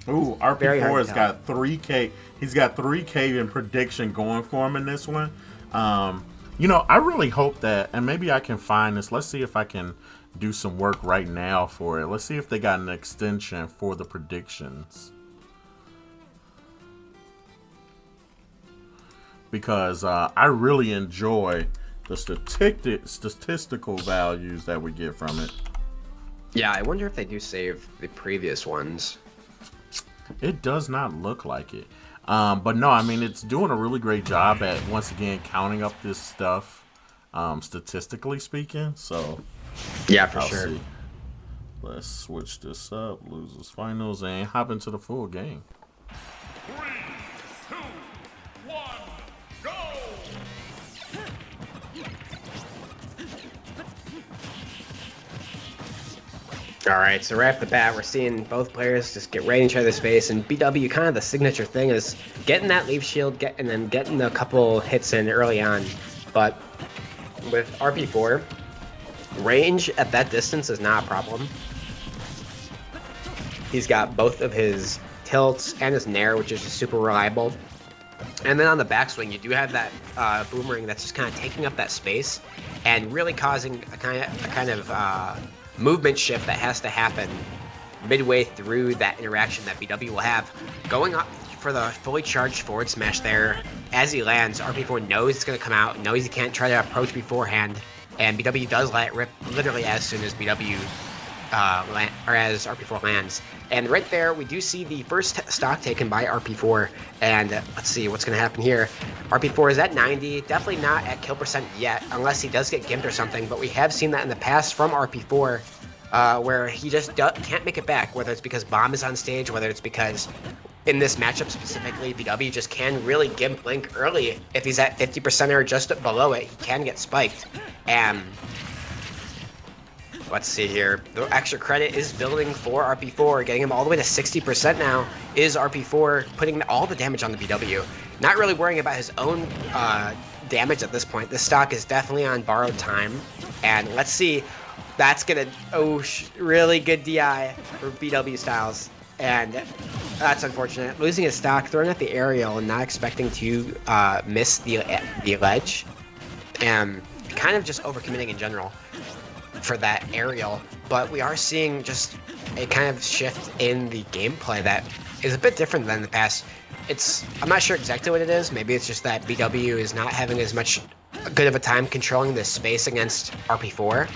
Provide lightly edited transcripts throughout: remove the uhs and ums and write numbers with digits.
Ooh, Very hard RP4 to has tell. got 3K. He's got 3K in prediction going for him in this one. I really hope that, and maybe I can find this. Let's see if I can do some work right now for it. Let's see if they got an extension for the predictions. Because I really enjoy the statistical values that we get from it. Yeah, I wonder if they do save the previous ones. It does not look like it. But no, I mean, it's doing a really great job at, once again, counting up this stuff, statistically speaking. So, Yeah, for I'll sure. see. Let's switch this up, losers finals, and hop into the full game. Three, two, one, go! All right, so right off the bat, we're seeing both players just get right in each other's face, and BW, kind of the signature thing is getting that leaf shield, and then getting a couple hits in early on. But with RP4, range at that distance is not a problem. He's got both of his tilts and his nair, which is just super reliable. And then on the backswing, you do have that boomerang that's just kind of taking up that space and really causing a kind of movement shift that has to happen midway through that interaction that BW will have. Going up for the fully charged forward smash there, as he lands, RP4 knows it's going to come out, knows he can't try to approach beforehand, and BW does let it rip literally as soon as as RP4 lands. And right there, we do see the first stock taken by RP4, and let's see what's going to happen here. RP4 is at 90, definitely not at kill percent yet, unless he does get gimped or something, but we have seen that in the past from RP4, where he just can't make it back, whether it's because Bomb is on stage, whether it's because in this matchup specifically, BW just can really gimp Link early. If he's at 50% or just below it, he can get spiked. And let's see here. The extra credit is building for RP4, getting him all the way to 60% now. Is RP4 putting all the damage on the BW. Not really worrying about his own damage at this point. This stock is definitely on borrowed time. And let's see. That's going to... really good DI for BW Styles. And that's unfortunate. Losing his stock, throwing at the aerial, and not expecting to miss the ledge. And kind of just overcommitting in general for that aerial, but we are seeing just a kind of shift in the gameplay that is a bit different than the past. I'm not sure exactly what it is. Maybe it's just that BW is not having as much good of a time controlling this space against RP4.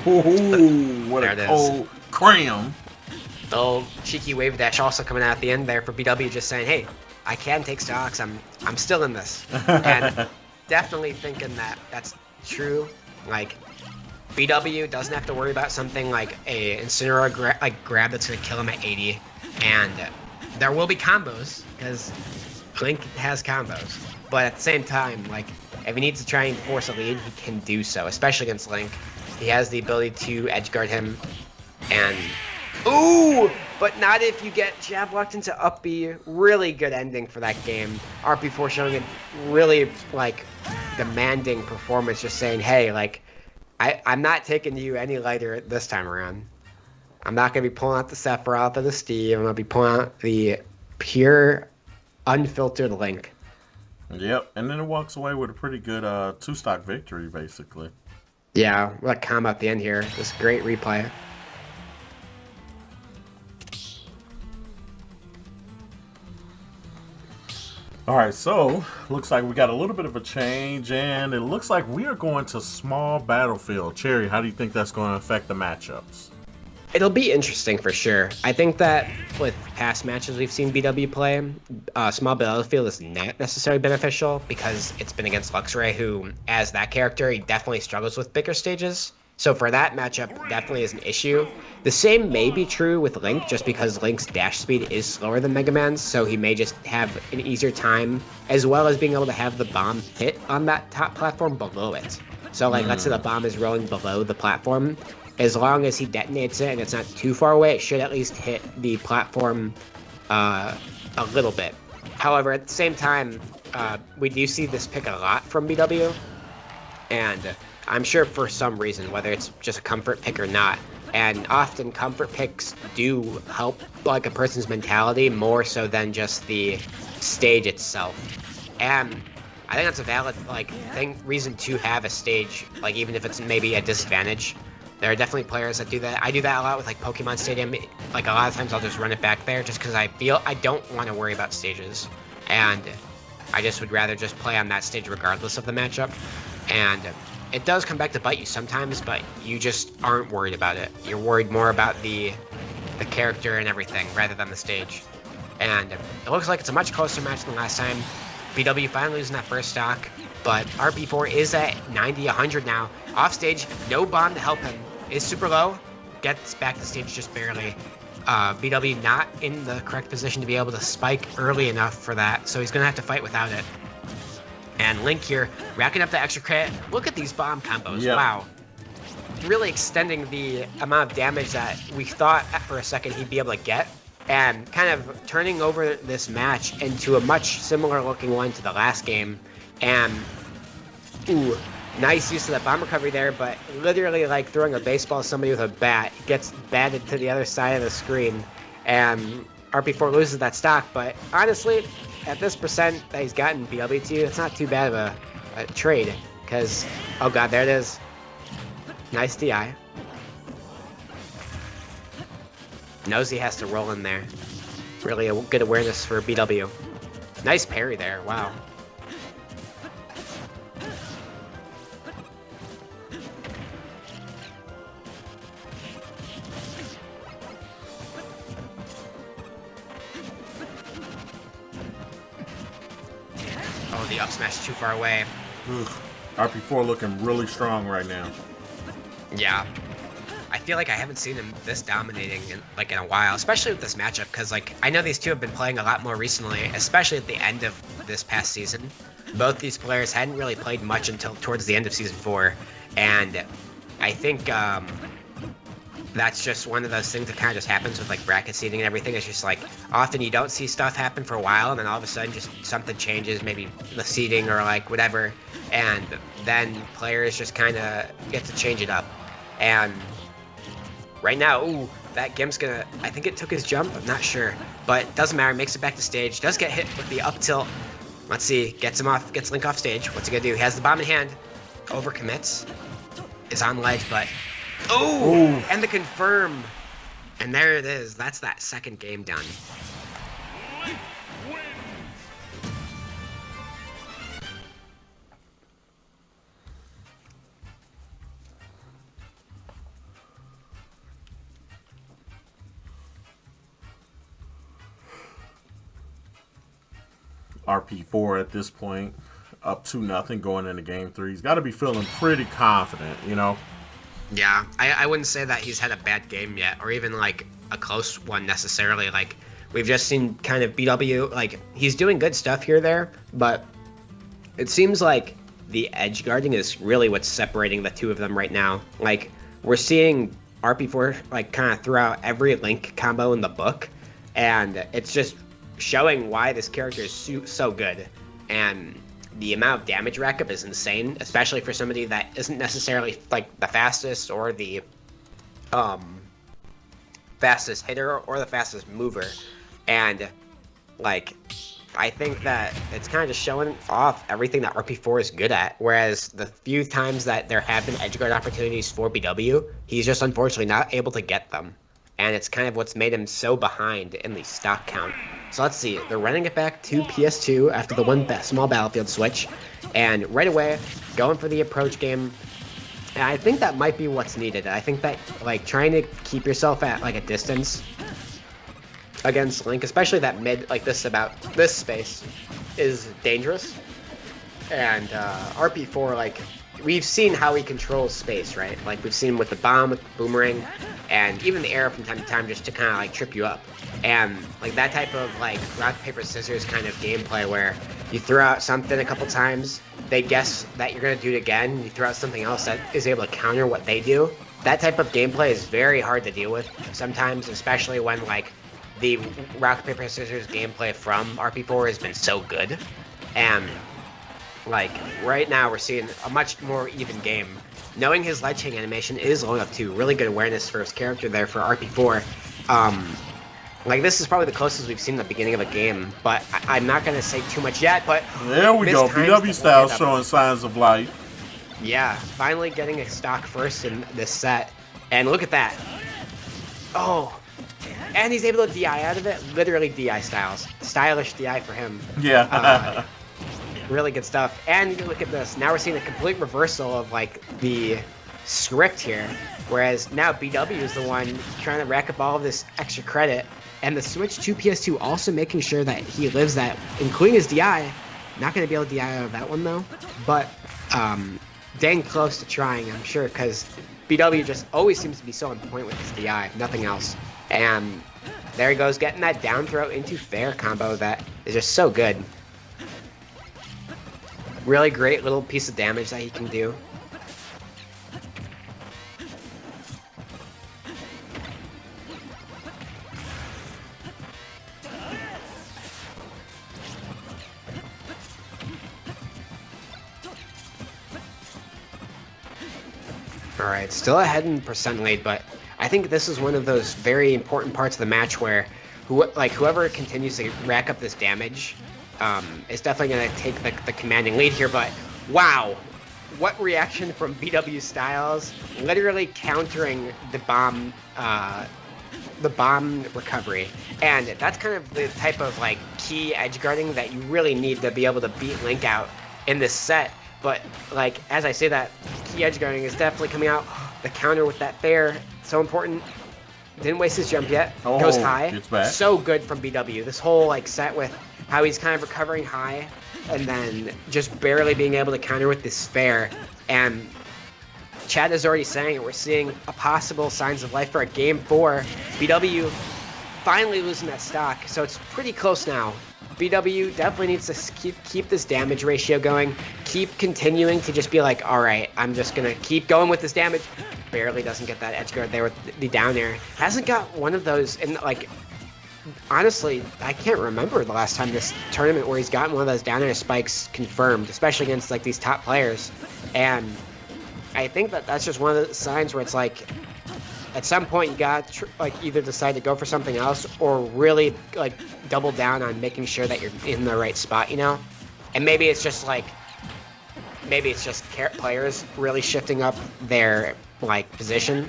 Ooh, what a cold cram. The cheeky wave dash also coming out at the end there for BW, just saying, hey, I can take stocks. I'm still in this. And definitely thinking that that's true. Like, BW doesn't have to worry about something like a Incineroar grab that's going to kill him at 80. And there will be combos, because Link has combos. But at the same time, like, if he needs to try and force a lead, he can do so, especially against Link. He has the ability to edge guard him. And, ooh! But not if you get jab locked into up B. Really good ending for that game. RP4 showing a really, like, demanding performance, just saying, hey, like, I'm not taking you any lighter this time around. I'm not going to be pulling out the Sephiroth or the Steve. I'm going to be pulling out the pure, unfiltered Link. Yep, and then it walks away with a pretty good two-stock victory, basically. Yeah, what combo at the end here. This great replay. All right, so looks like we got a little bit of a change, and it looks like we are going to small battlefield. Cherry, how do you think that's going to affect the matchups? It'll be interesting for sure. I think that with past matches we've seen BW play, small battlefield is not necessarily beneficial because it's been against Luxray, who, as that character, he definitely struggles with bigger stages. So for that matchup, definitely is an issue. The same may be true with Link, just because Link's dash speed is slower than Mega Man's, so he may just have an easier time, as well as being able to have the bomb hit on that top platform below it. So, like, let's say the bomb is rolling below the platform. As long as he detonates it and it's not too far away, it should at least hit the platform a little bit. However, at the same time, we do see this pick a lot from BW, and I'm sure for some reason, whether it's just a comfort pick or not, And often comfort picks do help like a person's mentality more so than just the stage itself. And I think that's a valid reason to have a stage, like even if it's maybe a disadvantage. There are definitely players that do that. I do that a lot with like Pokemon Stadium. Like a lot of times I'll just run it back there just because I feel I don't want to worry about stages. And I just would rather just play on that stage regardless of the matchup. And it does come back to bite you sometimes, but you just aren't worried about it. You're worried more about the character and everything rather than the stage. And it looks like it's a much closer match than last time. BW finally losing that first stock, but RP4 is at 90, 100 now. Off stage, no bomb to help him. Is super low, gets back to stage just barely. BW not in the correct position to be able to spike early enough for that, so he's gonna have to fight without it. And Link here, racking up the extra crit. Look at these bomb combos, yep. Wow. Really extending the amount of damage that we thought for a second he'd be able to get, and kind of turning over this match into a much similar looking one to the last game. And, ooh, nice use of that bomb recovery there, but literally like throwing a baseball at somebody with a bat, gets batted to the other side of the screen, and RP4 loses that stock. But honestly, at this percent that he's gotten BW2, it's not too bad of a trade, because, oh god, there it is. Nice DI. Knows he has to roll in there. Really a good awareness for BW. Nice parry there, wow. Oh, the up smash too far away. RP4 looking really strong right now. Yeah. I feel like I haven't seen him this dominating in a while, especially with this matchup, because I know these two have been playing a lot more recently, especially at the end of this past season. Both these players hadn't really played much until towards the end of Season 4, and I think that's just one of those things that kind of just happens with bracket seeding and everything. It's just often you don't see stuff happen for a while, and then all of a sudden just something changes, maybe the seeding or whatever, and then players just kind of get to change it up. And right now, ooh, that Gimp's gonna, I think it took his jump, I'm not sure, but doesn't matter, makes it back to stage, does get hit with the up tilt. Let's see, gets Link off stage. What's he gonna do? He has the bomb in hand, overcommits, is on ledge, but ooh, and the confirm, and there it is. That's that second game done. RP4 at this point, up 2-0 going into Game 3. He's got to be feeling pretty confident, you know? Yeah, I wouldn't say that he's had a bad game yet, or even a close one necessarily. We've just seen kind of BW, he's doing good stuff here there, but it seems like the edge guarding is really what's separating the two of them right now. We're seeing RP4 kind of throughout every Link combo in the book, and it's just showing why this character is so good. And the amount of damage rack up is insane, especially for somebody that isn't necessarily the fastest or the fastest hitter or the fastest mover. And I think that it's kind of just showing off everything that RP4 is good at, whereas the few times that there have been edgeguard opportunities for BW, he's just unfortunately not able to get them. And it's kind of what's made him so behind in the stock count. So let's see, they're running it back to PS2 after the one small battlefield switch, and right away, going for the approach game. And I think that might be what's needed. I think that trying to keep yourself at a distance against Link, especially that mid, about this space, is dangerous. And RP4, we've seen how he controls space, right? We've seen with the bomb, with the boomerang, and even the arrow from time to time just to kind of trip you up. And that type of rock, paper, scissors kind of gameplay where you throw out something a couple times, they guess that you're going to do it again, you throw out something else that is able to counter what they do. That type of gameplay is very hard to deal with sometimes, especially when the rock, paper, scissors gameplay from RP4 has been so good. And like right now we're seeing a much more even game. Knowing his ledge hang animation is low enough too. Really good awareness for his character there for RP4. Like this is probably the closest we've seen in the beginning of a game, but I'm not gonna say too much yet. But there we go. BW style showing signs of life. Yeah, finally getting a stock first in this set, and look at that. Oh, and he's able to DI out of it. Literally DI styles, stylish DI for him. Yeah. Really good stuff. And look at this. Now we're seeing a complete reversal of like the script here, whereas now BW is the one trying to rack up all of this extra credit. And the switch to PS2 also making sure that he lives that, including his DI. Not going to be able to DI out of that one, though. But dang close to trying, I'm sure, because BW just always seems to be so on point with his DI, nothing else. And there he goes, getting that down throw into Kfair combo that is just so good. Really great little piece of damage that he can do. Alright, still ahead in percent lead, but I think this is one of those very important parts of the match where whoever continues to rack up this damage is definitely going to take the commanding lead here. But wow, what reaction from BW Styles, literally countering the bomb recovery. And that's kind of the type of like key edge guarding that you really need to be able to beat Link out in this set. But like as I say that, key edge guarding is definitely coming out. The counter with that fair, so important. Didn't waste his jump yet. Oh, goes high. gets back. So good from BW. This whole like set with how he's kind of recovering high and then just barely being able to counter with this fair. And Chad is already saying it. We're seeing a possible signs of life for a game 4. BW finally losing that stock, so it's pretty close now. BW definitely needs to keep this damage ratio going, keep continuing to just be like, all right, I'm just going to keep going with this damage. Barely doesn't get that edge guard there with the down air. Hasn't got one of those, and like, honestly, I can't remember the last time this tournament where he's gotten one of those down air spikes confirmed, especially against like these top players. And I think that that's just one of the signs where it's like, at some point you got like either decide to go for something else or really like double down on making sure that you're in the right spot, you know? And maybe it's just like, players really shifting up their like position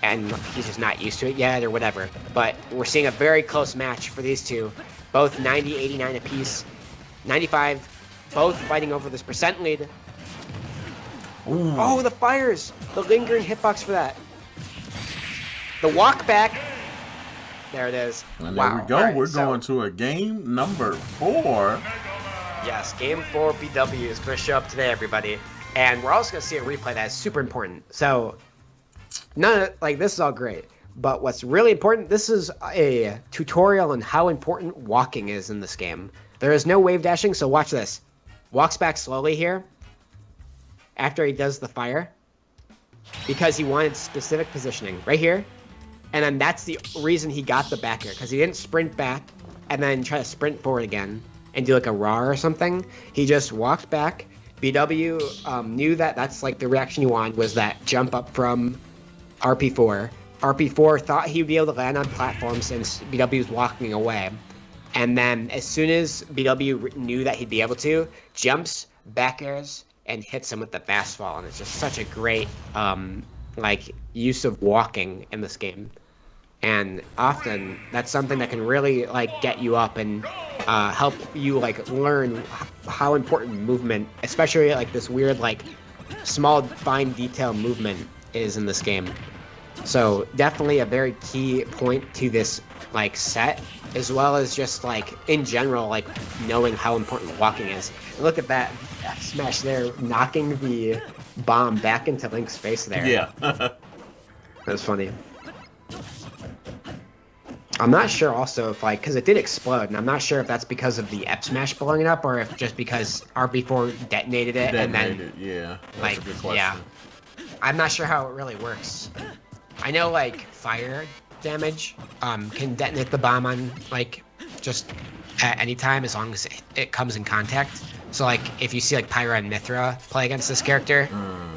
and he's just not used to it yet or whatever. But we're seeing a very close match for these two, both 90, 89 apiece, 95, both fighting over this percent lead. Ooh. Oh, the fires, the lingering hitbox for that. The walk back. There it is. And wow. there we go. Right, we're going to a game number 4. Yes, game 4 BW is going to show up today, everybody. And we're also going to see a replay that is super important. So, this is all great. But what's really important, this is a tutorial on how important walking is in this game. There is no wave dashing, so watch this. Walks back slowly here after he does the fire because he wanted specific positioning. Right here. And then that's the reason he got the back air, because he didn't sprint back and then try to sprint forward again and do like a raw or something. He just walked back. BW knew that that's like the reaction he wanted was that jump up from RP4. RP4 thought he would be able to land on platforms since BW was walking away. And then as soon as BW knew that he'd be able to, jumps, back airs, and hits him with the fast fall. And it's just such a great use of walking in this game. And often that's something that can really like get you up and help you like learn how important movement, especially like this weird like small fine detail movement is in this game. So definitely a very key point to this like set, as well as just like in general like knowing how important walking is. And look at that smash there, knocking the bomb back into Link's face there. Yeah. That was funny. I'm not sure also if like, because it did explode, and I'm not sure if that's because of the F smash blowing it up or if just because RP4 detonated it and then yeah. That's like a good question. yeah. I'm not sure how it really works. I know like fire damage can detonate the bomb on like just at any time as long as it comes in contact. So like if you see like Pyra and Mithra play against this character,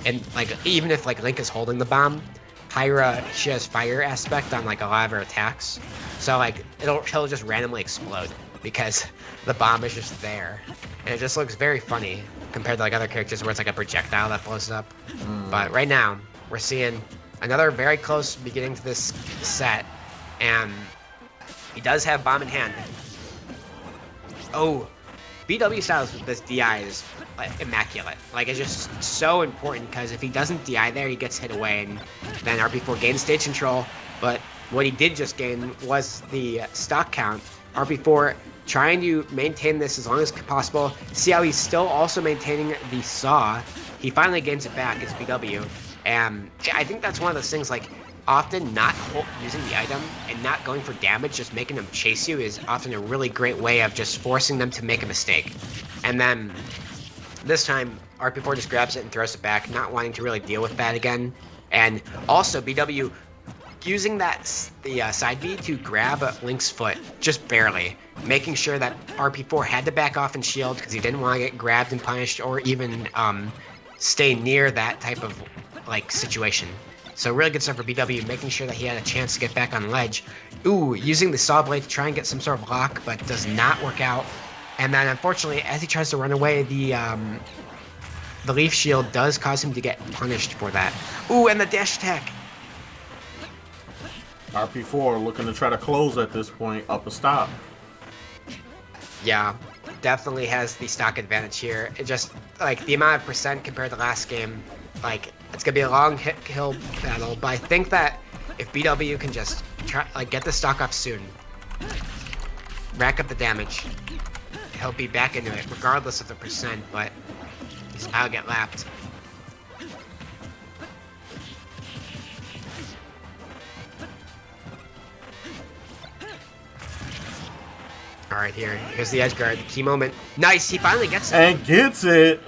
and like even if like Link is holding the bomb, Pyra, she has fire aspect on like a lot of her attacks. So like she'll just randomly explode because the bomb is just there. And it just looks very funny compared to like other characters where it's like a projectile that blows up. But right now, we're seeing another very close beginning to this set, and he does have bomb in hand. Oh, BW Styles with this DI is like, immaculate. Like, it's just so important because if he doesn't DI there, he gets hit away, and then RP4 gains stage control. But what he did just gain was the stock count. RP4 trying to maintain this as long as possible. See how he's still also maintaining the saw. He finally gains it back as BW. And I think that's one of those things, like, often not using the item and not going for damage, just making them chase you is often a really great way of just forcing them to make a mistake. And then this time, RP4 just grabs it and throws it back, not wanting to really deal with that again. And also, BW using the side B to grab Link's foot, just barely, making sure that RP4 had to back off and shield because he didn't want to get grabbed and punished or even stay near that type of like situation. So really good stuff for BW, making sure that he had a chance to get back on ledge. Ooh, using the saw blade to try and get some sort of block, but does not work out. And then unfortunately, as he tries to run away, the leaf shield does cause him to get punished for that. Ooh, and the dash attack. RP4 looking to try to close at this point, up a stop. Yeah, definitely has the stock advantage here. It just, like, the amount of percent compared to last game, like, it's going to be a long hill battle, but I think that if BW can just try, like, get the stock off soon, rack up the damage, he'll be back into it, regardless of the percent, but he's about to get lapped. Alright, here's the edge guard, key moment. Nice, he finally gets it. And gets it.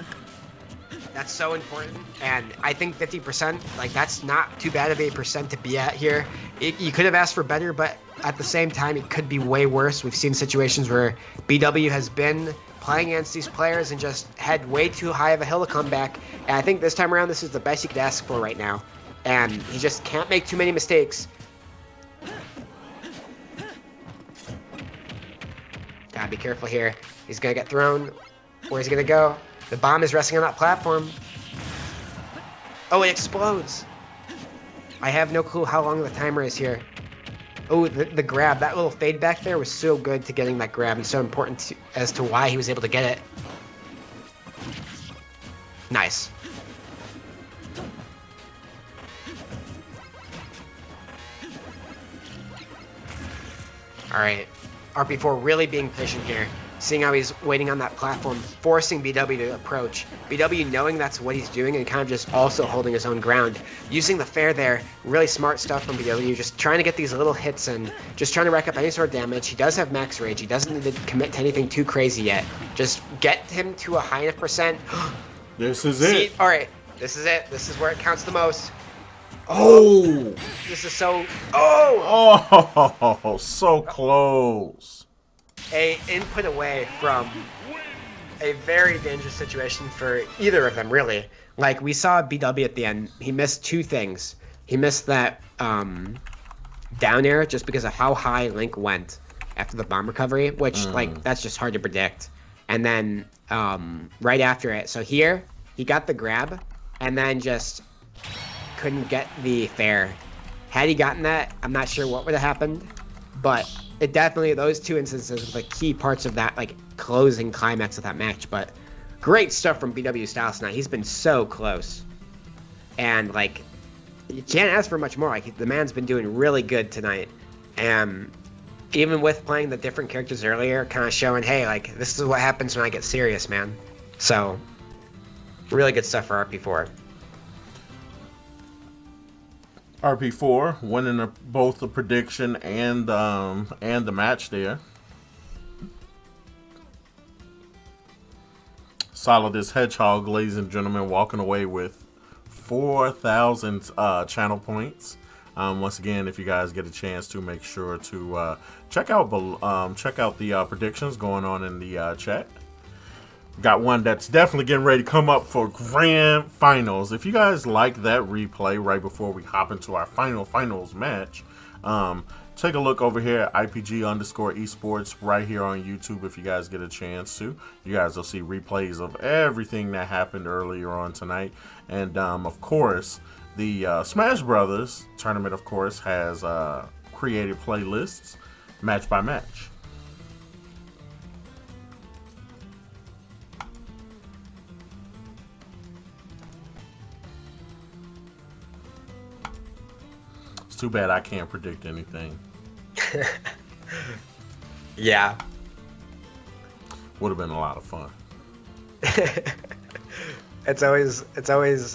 That's so important, and I think 50%, like, that's not too bad of a percent to be at here. You could have asked for better, but at the same time, it could be way worse. We've seen situations where BW has been playing against these players and just had way too high of a hill to come back, and I think this time around, this is the best you could ask for right now, and he just can't make too many mistakes. Gotta be careful here. He's gonna get thrown. Where's he gonna go? The bomb is resting on that platform. Oh, it explodes. I have no clue how long the timer is here. Oh, the grab. That little fade back there was so good to getting that grab and so important as to why he was able to get it. Nice. Alright. RP4 really being patient here, seeing how he's waiting on that platform, forcing BW to approach. BW knowing that's what he's doing and kind of just also holding his own ground. Using the fair there, really smart stuff from BW, just trying to get these little hits and just trying to rack up any sort of damage. He does have max rage, he doesn't need to commit to anything too crazy yet. Just get him to a high enough percent. This is it. Alright, this is it. This is where it counts the most. Oh! This is so... Oh! Oh, so close. A input away from a very dangerous situation for either of them, really. Like, we saw BW at the end. He missed two things. He missed that down air just because of how high Link went after the bomb recovery, which, like, that's just hard to predict. And then right after it, so here, he got the grab, and then just couldn't get the fair. Had he gotten that, I'm not sure what would have happened, but it definitely, those two instances were the key parts of that, like, closing climax of that match. But great stuff from BW Styles tonight. He's been so close, and, like, you can't ask for much more. Like, the man's been doing really good tonight, and even with playing the different characters earlier, kind of showing, hey, like, this is what happens when I get serious, man. So really good stuff for RP4. RP4 winning both the prediction and the match there. Solid as Hedgehog, ladies and gentlemen, walking away with 4,000 channel points. Once again, if you guys get a chance to, make sure to check out the predictions going on in the chat. Got one that's definitely getting ready to come up for grand finals. If you guys like that replay right before we hop into our finals match, take a look over here at IPG_esports right here on YouTube if you guys get a chance to. You guys will see replays of everything that happened earlier on tonight. And, of course, the Smash Brothers tournament, of course, has created playlists match by match. It's too bad I can't predict anything. Yeah. Would have been a lot of fun. It's always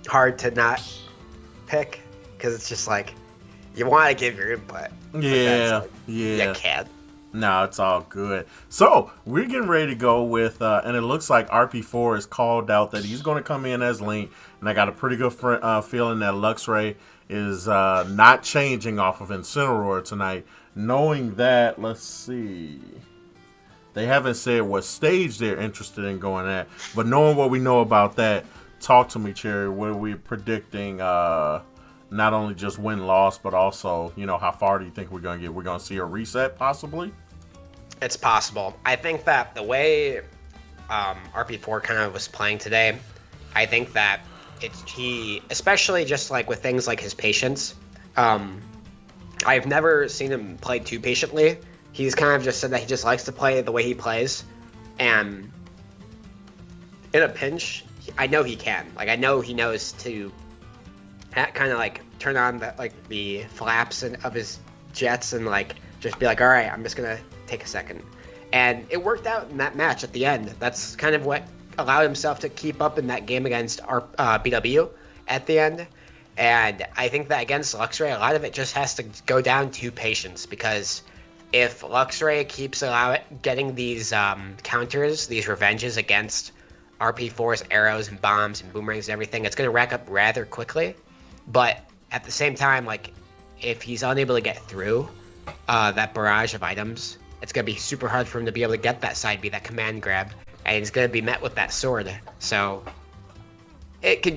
hard to not pick because it's just like you want to give your input. Yeah. You can't. No, it's all good. So we're getting ready to go with, and it looks like RP4 is called out that he's going to come in as Link, and I got a pretty good feeling that Luxray is not changing off of Incineroar tonight. Knowing that, let's see, they haven't said what stage they're interested in going at, but knowing what we know about that, talk to me, Cherry. What are we predicting? Not only just win-loss, but also, you know, how far do you think we're going to get? We're going to see a reset, possibly? It's possible. I think that the way RP4 kind of was playing today, I think that he, especially just like with things like his patience, I've never seen him play too patiently. He's kind of just said that he just likes to play the way he plays, and in a pinch, I know he can. Like, I know he knows to kind of like turn on the flaps of his jets and like just be like, all right, I'm just gonna take a second. And it worked out in that match at the end. That's kind of what allowed himself to keep up in that game against BW at the end. And I think that against Luxray, a lot of it just has to go down to patience, because if Luxray keeps getting these counters, these revenges against RP4's arrows and bombs and boomerangs and everything, it's going to rack up rather quickly. But at the same time, like, if he's unable to get through that barrage of items, it's going to be super hard for him to be able to get that side B, that command grab, and he's going to be met with that sword. So it could